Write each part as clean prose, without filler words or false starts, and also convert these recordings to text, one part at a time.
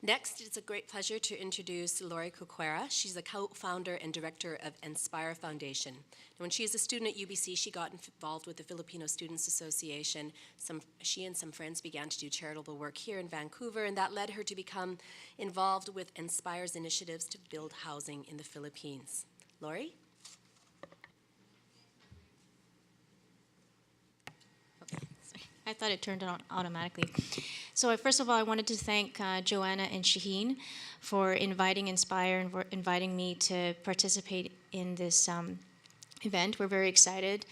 Next, it's a great pleasure to introduce Lorie Corcuera. She's the co-founder and director of Enspire Foundation. And when she was a student at UBC, she got involved with the Filipino Students Association. She and some friends began to do charitable work here in Vancouver, and that led her to become involved with Enspire's initiatives to build housing in the Philippines. Lorie? I thought it turned on automatically. So first of all, I wanted to thank Joanna and Shaheen for inviting Enspire and for inviting me to participate in this event. We're very excited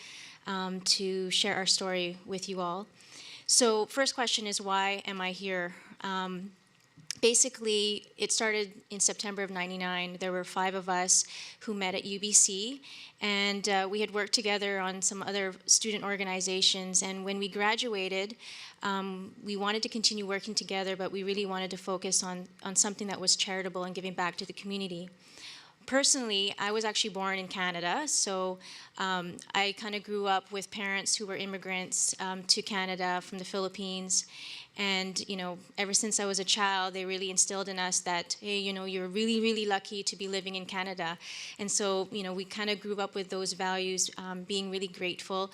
to share our story with you all. So first question is, why am I here? Basically, it started in September of '99. There were 5 of us who met at UBC, and we had worked together on some other student organizations. And when we graduated, we wanted to continue working together, but we really wanted to focus on something that was charitable and giving back to the community. Personally, I was actually born in Canada, so I kind of grew up with parents who were immigrants to Canada from the Philippines. And, you know, ever since I was a child, they really instilled in us that, hey, you know, you're really, really lucky to be living in Canada. And so, you know, we kind of grew up with those values, being really grateful,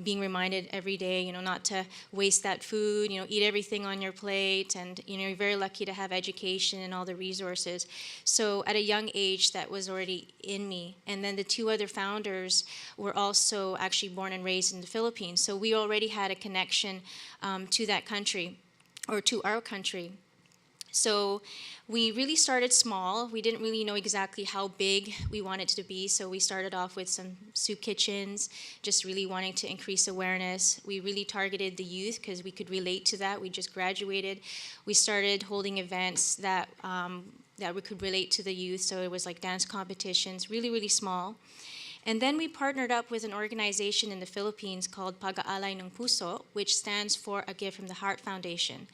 being reminded every day, you know, not to waste that food, you know, eat everything on your plate. And, you know, you're very lucky to have education and all the resources. So at a young age, that was already in me. And then the 2 other founders were also actually born and raised in the Philippines. So we already had a connection to that country, or to our country. So we really started small. We didn't really know exactly how big we wanted to be, so we started off with some soup kitchens, just really wanting to increase awareness. We really targeted the youth because we could relate to that. We just graduated. We started holding events that we could relate to the youth, so it was like dance competitions, really, really small. And then we partnered up with an organization in the Philippines called Pag-aalay ng Puso, which stands for A Gift from the Heart Foundation.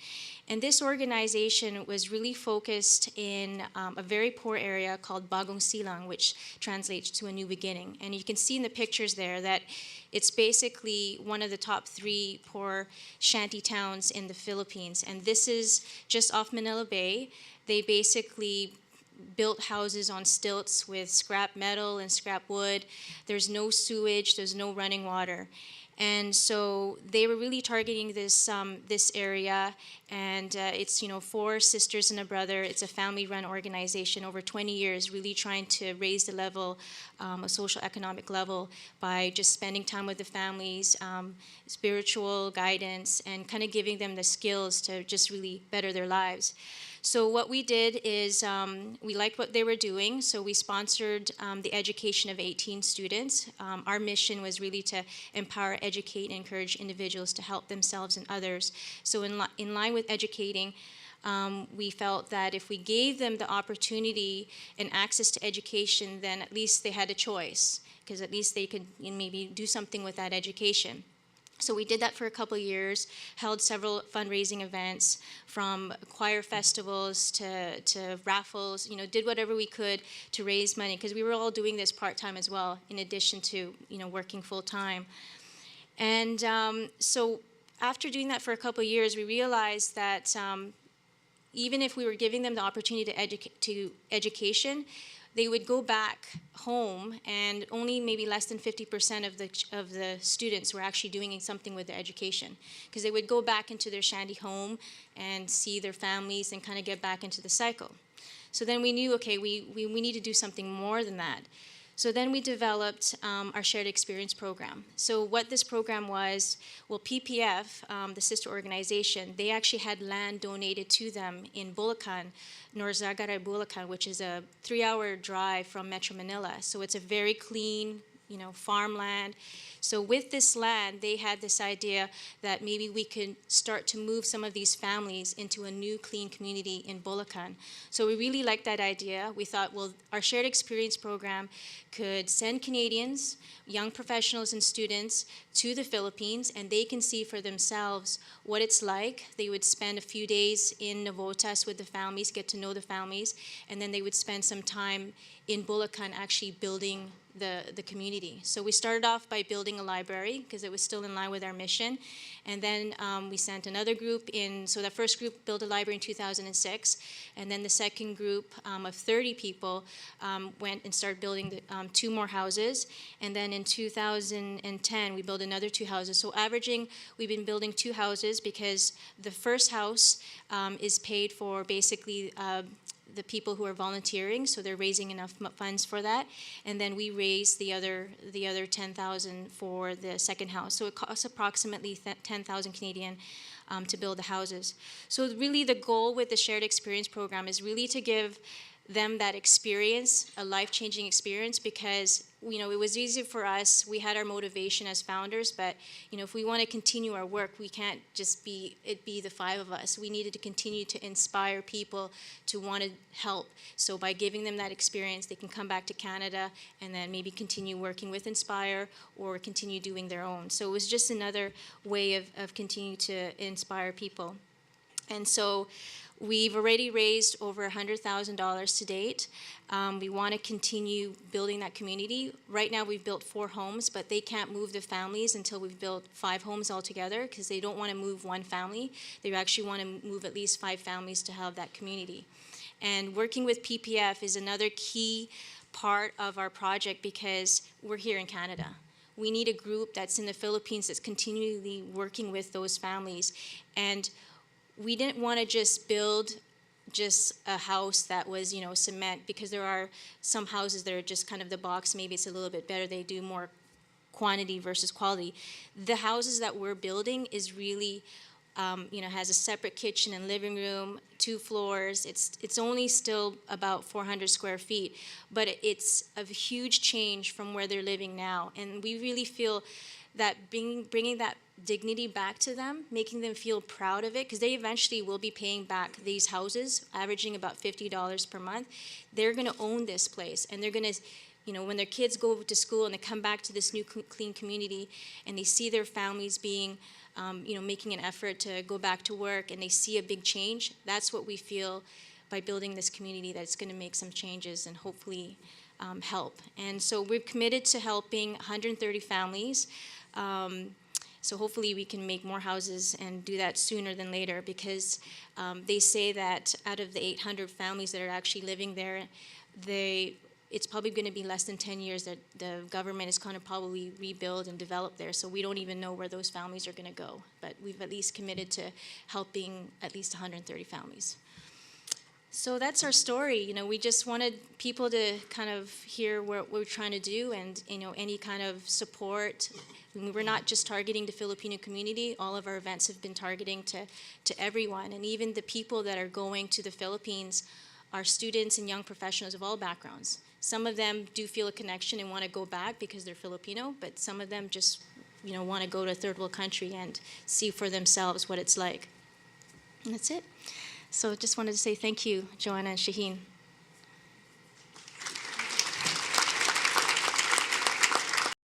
And this organization was really focused in a very poor area called Bagong Silang, which translates to a new beginning. And you can see in the pictures there that it's basically one of the top 3 poor shanty towns in the Philippines. And this is just off Manila Bay. They basically built houses on stilts with scrap metal and scrap wood. There's no sewage, there's no running water. And so they were really targeting this area, and it's, you know, 4 sisters and a brother. It's a family-run organization over 20 years, really trying to raise the level, a social economic level, by just spending time with the families, spiritual guidance, and kind of giving them the skills to just really better their lives. So what we did is we liked what they were doing, so we sponsored the education of 18 students. Our mission was really to empower, educate, and encourage individuals to help themselves and others. So in line with educating, we felt that if we gave them the opportunity and access to education, then at least they had a choice, because at least they could, you know, maybe do something with that education. So we did that for a couple of years, held several fundraising events, from choir festivals to raffles, you know, did whatever we could to raise money, because we were all doing this part-time as well, in addition to, you know, working full-time. And so after doing that for a couple of years, we realized that even if we were giving them the opportunity to education, they would go back home, and only maybe less than 50% of the students were actually doing something with their education, because they would go back into their shanty home and see their families and kind of get back into the cycle. So then we knew, okay, we need to do something more than that. So then we developed our Shared Experience program. So what this program was, well, PPF, the sister organization, they actually had land donated to them in Bulacan, Norzagaray, Bulacan, which is a 3-hour drive from Metro Manila. So it's a very clean, you know, farmland. So with this land, they had this idea that maybe we could start to move some of these families into a new clean community in Bulacan. So we really liked that idea. We thought, well, our Shared Experience program could send Canadians, young professionals and students, to the Philippines, and they can see for themselves what it's like. They would spend a few days in Navotas with the families, get to know the families, and then they would spend some time in Bulacan actually building the community. So we started off by building a library because it was still in line with our mission. And then we sent another group in, so the first group built a library in 2006, and then the second group of 30 people went and started building 2 more houses. And then in 2010, we built another 2 houses. So averaging, we've been building 2 houses because the first house is paid for basically the people who are volunteering, so they're raising enough funds for that, and then we raise the other 10,000 for the second house. So it costs approximately 10,000 Canadian to build the houses. So really, the goal with the Shared Experience program is really to give them that experience, a life-changing experience, because it was easy for us. We had our motivation as founders, but if we want to continue our work, we can't just be the 5 of us. We needed to continue to inspire people to want to help. So by giving them that experience, they can come back to Canada and then maybe continue working with Enspire or continue doing their own. So it was just another way of continuing to inspire people. And so we've already raised over $100,000 to date. We want to continue building that community. Right now we've built 4 homes, but they can't move the families until we've built 5 homes altogether because they don't want to move one family. They actually want to move at least 5 families to have that community. And working with PPF is another key part of our project because we're here in Canada. We need a group that's in the Philippines that's continually working with those families. And we didn't want to just build just a house that was, cement, because there are some houses that are just kind of the box. Maybe it's a little bit better. They do more quantity versus quality. The houses that we're building is really, has a separate kitchen and living room, 2 floors. It's only still about 400 square feet, but it's a huge change from where they're living now. And we really feel that bringing that dignity back to them, making them feel proud of it, because they eventually will be paying back these houses, averaging about $50 per month. They're going to own this place, and they're going to, when their kids go to school and they come back to this new clean community, and they see their families being, making an effort to go back to work, and they see a big change. That's what we feel by building this community, that it's going to make some changes and hopefully help. And so we're committed to helping 130 families. So hopefully we can make more houses and do that sooner than later, because they say that out of the 800 families that are actually living there, it's probably going to be less than 10 years that the government is going to probably rebuild and develop there. So we don't even know where those families are going to go. But we've at least committed to helping at least 130 families. So that's our story. We just wanted people to kind of hear what we're trying to do, and any kind of support. We're not just targeting the Filipino community. All of our events have been targeting to everyone, and even the people that are going to the Philippines are students and young professionals of all backgrounds. Some of them do feel a connection and want to go back because they're Filipino, but some of them just want to go to a third world country and see for themselves what it's like. And that's it. So just wanted to say thank you, Joanna and Shaheen.